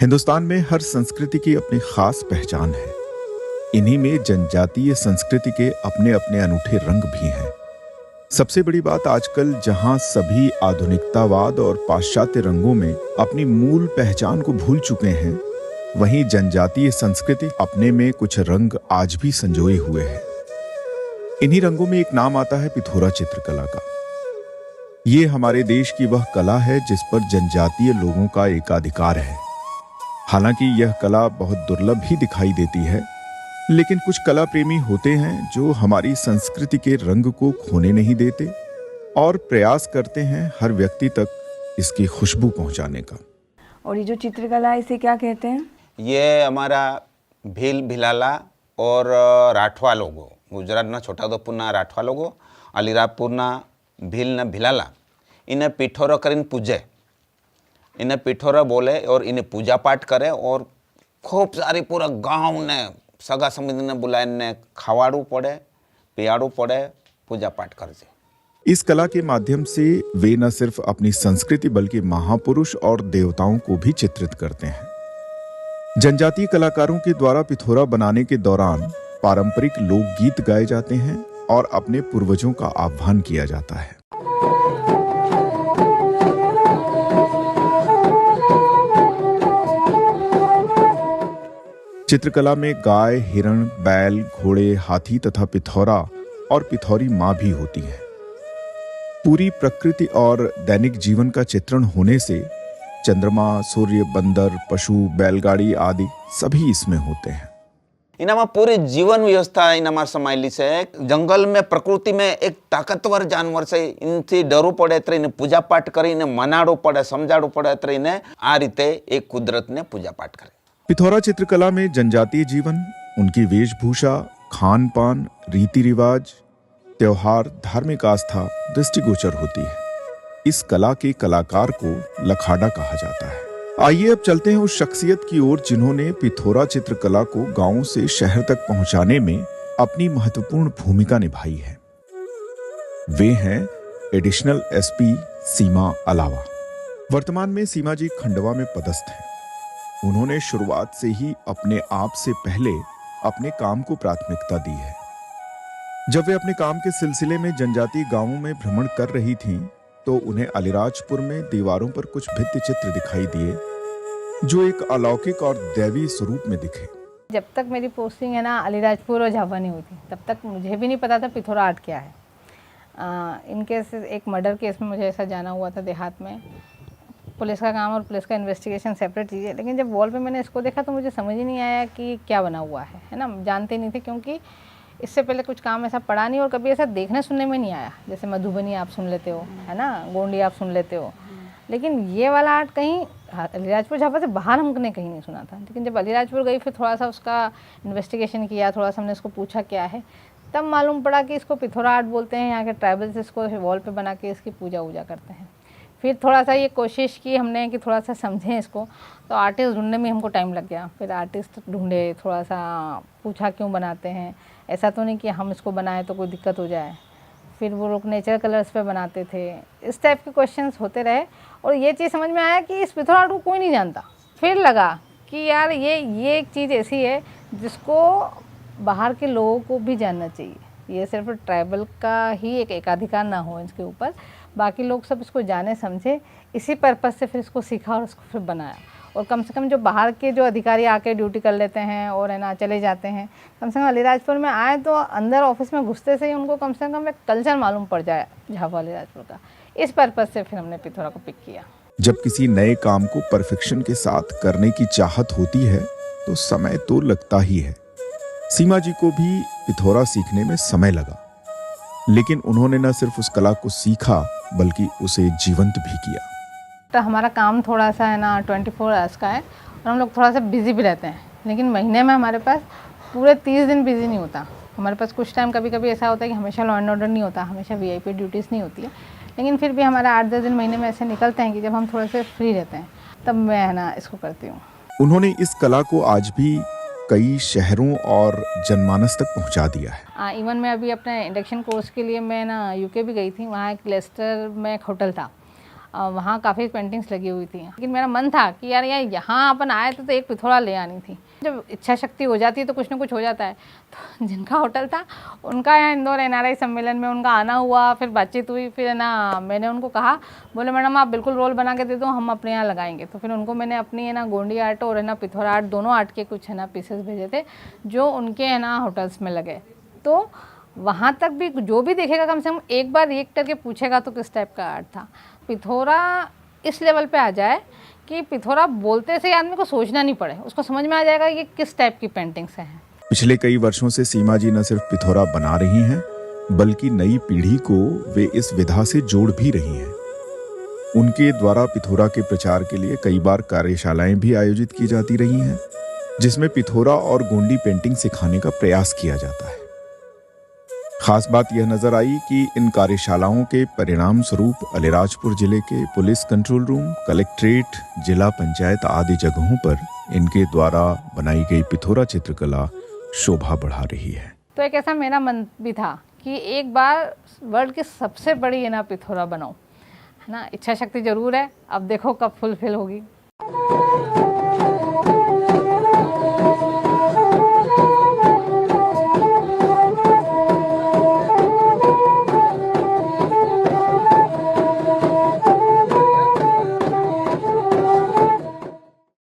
हिंदुस्तान में हर संस्कृति की अपनी खास पहचान है। इन्हीं में जनजातीय संस्कृति के अपने अपने अनूठे रंग भी हैं। सबसे बड़ी बात आजकल जहां सभी आधुनिकतावाद और पाश्चात्य रंगों में अपनी मूल पहचान को भूल चुके हैं, वहीं जनजातीय संस्कृति अपने में कुछ रंग आज भी संजोए हुए है। इन्हीं रंगों में एक नाम आता है पिथौरा चित्रकला का। ये हमारे देश की वह कला है जिस पर जनजातीय लोगों का एकाधिकार है। हालांकि यह कला बहुत दुर्लभ ही दिखाई देती है, लेकिन कुछ कला प्रेमी होते हैं जो हमारी संस्कृति के रंग को खोने नहीं देते और प्रयास करते हैं हर व्यक्ति तक इसकी खुशबू पहुंचाने का। और ये जो चित्रकला है इसे क्या कहते हैं? ये हमारा भील भिलाला और राठवा लोगो, गुजरात ना छोटाउदेपुर ना राठवा लोगो, अलीराजपुर ना भील ना भिलाला, इन्हें पिठोरो करीने पूजे, इन्हें पिठोरा बोले और इन्हें पूजा पाठ करे और खूब सारी पूरा गांव ने सगा संबंधी ने बुलाने खावाड़ू पड़े, पियाड़ू पड़े, पूजा पाठ कर जे। इस कला के माध्यम से वे न सिर्फ अपनी संस्कृति बल्कि महापुरुष और देवताओं को भी चित्रित करते हैं। जनजातीय कलाकारों के द्वारा पिथौरा बनाने के दौरान पारंपरिक लोकगीत गाए जाते हैं और अपने पूर्वजों का आह्वान किया जाता है। चित्रकला में गाय, हिरण, बैल, घोड़े, हाथी तथा पिथौरा और पिथौरी मां भी होती है। पूरी प्रकृति और दैनिक जीवन का चित्रण होने से चंद्रमा, सूर्य, बंदर, पशु, बैलगाड़ी आदि सभी इसमें होते हैं। इनामा पूरी जीवन व्यवस्था इनामा समायेली छे। जंगल में प्रकृति में एक ताकतवर जानवर से इनथी डरू पड़े तो इन्हें पूजा पाठ करी, इन्हें मनाड़ू पड़े, समझाड़ू पड़े तो इन्हें आ रीते एक कुदरत ने पूजा पाठ करे। पिथौरा चित्रकला में जनजातीय जीवन, उनकी वेशभूषा, खान पान, रीति रिवाज, त्योहार, धार्मिक आस्था दृष्टिगोचर होती है। इस कला के कलाकार को लखाड़ा कहा जाता है। आइए अब चलते हैं उस शख्सियत की ओर जिन्होंने पिथौरा चित्रकला को गांव से शहर तक पहुंचाने में अपनी महत्वपूर्ण भूमिका निभाई है। वे हैं एडिशनल एसपी सीमा अलावा। वर्तमान में सीमा जी खंडवा में पदस्थ हैं। उन्होंने शुरुआत से ही अपने आप से पहले अपने काम को प्राथमिकता दी है। जब वे अपने काम के सिलसिले में जनजातीय गांवों में भ्रमण कर रही थीं, तो उन्हें अलीराजपुर में दीवारों पर कुछ भित्ति चित्र दिखाई दिए जो एक अलौकिक और दैवी स्वरूप में दिखे। जब तक मेरी पोस्टिंग है ना अलीराजपुर और झाबुआ नहीं हुई थी, तब तक मुझे भी नहीं पता था पिथौरा आर्ट क्या है। इनकेस एक मर्डर केस में मुझे ऐसा जाना हुआ था देहात में। पुलिस का काम और पुलिस का इन्वेस्टिगेशन सेपरेट चीज़ है, लेकिन जब वॉल पे मैंने इसको देखा तो मुझे समझ ही नहीं आया कि क्या बना हुआ है ना। जानते नहीं थे क्योंकि इससे पहले कुछ काम ऐसा पढ़ा नहीं और कभी ऐसा देखने सुनने में नहीं आया। जैसे मधुबनी आप सुन लेते हो, है ना, गोंडी आप सुन लेते हो, लेकिन ये वाला आर्ट कहीं अलीराजपुर झाबुआ से बाहर हमने कहीं नहीं सुना था। लेकिन जब अलीराजपुर गई, फिर थोड़ा सा उसका इन्वेस्टिगेशन किया, थोड़ा सा हमने इसको पूछा क्या है, तब मालूम पड़ा कि इसको पिथौरा आर्ट बोलते हैं। यहाँ के ट्राइबल्स इसको वॉल पे बना के इसकी पूजा वूजा करते हैं। फिर थोड़ा सा ये कोशिश की हमने कि थोड़ा सा समझें इसको, तो आर्टिस्ट ढूंढने में हमको टाइम लग गया। फिर आर्टिस्ट ढूंढे, थोड़ा सा पूछा क्यों बनाते हैं, ऐसा तो नहीं कि हम इसको बनाएं तो कोई दिक्कत हो जाए। फिर वो लोग नेचर कलर्स पे बनाते थे। इस टाइप के क्वेश्चंस होते रहे और ये चीज़ समझ में आया कि इस पिथौरा आर्ट को कोई नहीं जानता। फिर लगा कि यार ये एक चीज़ ऐसी है जिसको बाहर के लोगों को भी जानना चाहिए। ये सिर्फ ट्राइबल का ही एक एकाधिकार ना हो इसके ऊपर, बाकी लोग सब इसको जाने समझे। इसी पर्पज़ से फिर इसको सीखा और इसको फिर बनाया। और कम से कम जो बाहर के जो अधिकारी आके ड्यूटी कर लेते हैं और है ना चले जाते हैं, कम से कम अलीराजपुर में आए तो अंदर ऑफिस में घुसते से ही उनको कम से कम एक कल्चर मालूम पड़ जाए झाबुआ अलीराजपुर का। इस पर्पज़ से फिर हमने पिथौरा को पिक किया। जब किसी नए काम को परफेक्शन के साथ करने की चाहत होती है तो समय तो लगता ही है। सीमा जी को भी पिथौरा सीखने में समय लगा, लेकिन उन्होंने न सिर्फ उस कला को सीखा बल्कि उसे जीवंत भी किया। तो हमारा काम थोड़ा सा है ना 24 आवर्स का है और हम लोग थोड़ा सा बिजी भी रहते हैं, लेकिन महीने में हमारे पास पूरे 30 दिन बिजी नहीं होता। हमारे पास कुछ टाइम कभी कभी ऐसा होता है कि हमेशा लॉ एंड ऑर्डर नहीं होता, हमेशा वीआईपी ड्यूटीज़ नहीं होती है, लेकिन फिर भी हमारा 8-10 दिन महीने में ऐसे निकलते हैं कि जब हम थोड़े से फ्री रहते हैं तब मैं है ना इसको करती हूँ। उन्होंने इस कला को आज भी कई शहरों और जनमानस तक पहुंचा दिया है। इवन मैं अभी अपने इंडक्शन कोर्स के लिए मैं ना यूके भी गई थी। वहाँ एक लेस्टर में एक होटल था, वहाँ काफ़ी पेंटिंग्स लगी हुई थी, लेकिन मेरा मन था कि यार यहाँ अपन आए तो एक पिथौरा ले आनी थी। जब इच्छा शक्ति हो जाती है तो कुछ ना कुछ हो जाता है। तो जिनका होटल था उनका यहाँ इंदौर NRI सम्मेलन में उनका आना हुआ, फिर बातचीत हुई, फिर है ना मैंने उनको कहा, बोले मैडम आप बिल्कुल रोल बना के दे दो, हम अपने यहाँ लगाएंगे। तो फिर उनको मैंने अपनी है ना गोंडी आर्ट और है ना पिथौरा आर्ट दोनों आर्ट के कुछ है ना पीसेस भेजे थे जो उनके है ना होटल्स में लगे। तो वहाँ तक भी जो भी देखेगा कम से कम एक बार रिएक्ट करके पूछेगा तो किस टाइप का आर्ट था। पिथौरा इस लेवल पे आ जाए कि पिथौरा बोलते से आदमी को सोचना नहीं पड़े, उसको समझ में आ जाएगा कि किस टाइप की पेंटिंग्स हैं। पिछले कई वर्षों से सीमा जी न सिर्फ पिथौरा बना रही हैं, बल्कि नई पीढ़ी को वे इस विधा से जोड़ भी रही हैं। उनके द्वारा पिथौरा के प्रचार के लिए कई बार कार्यशालाएं भी आयोजित की जाती रही हैं, जिसमें पिथौरा और गोंडी पेंटिंग सिखाने का प्रयास किया जाता है। खास बात यह नजर आई कि इन कार्यशालाओं के परिणाम स्वरूप अलीराजपुर जिले के पुलिस कंट्रोल रूम, कलेक्ट्रेट, जिला पंचायत आदि जगहों पर इनके द्वारा बनाई गई पिथौरा चित्रकला शोभा बढ़ा रही है। तो एक ऐसा मेरा मन भी था कि एक बार वर्ल्ड की सबसे बड़ी है ना पिथौरा बनाऊं, है ना। इच्छा शक्ति जरूर है, अब देखो कब फुलफिल होगी।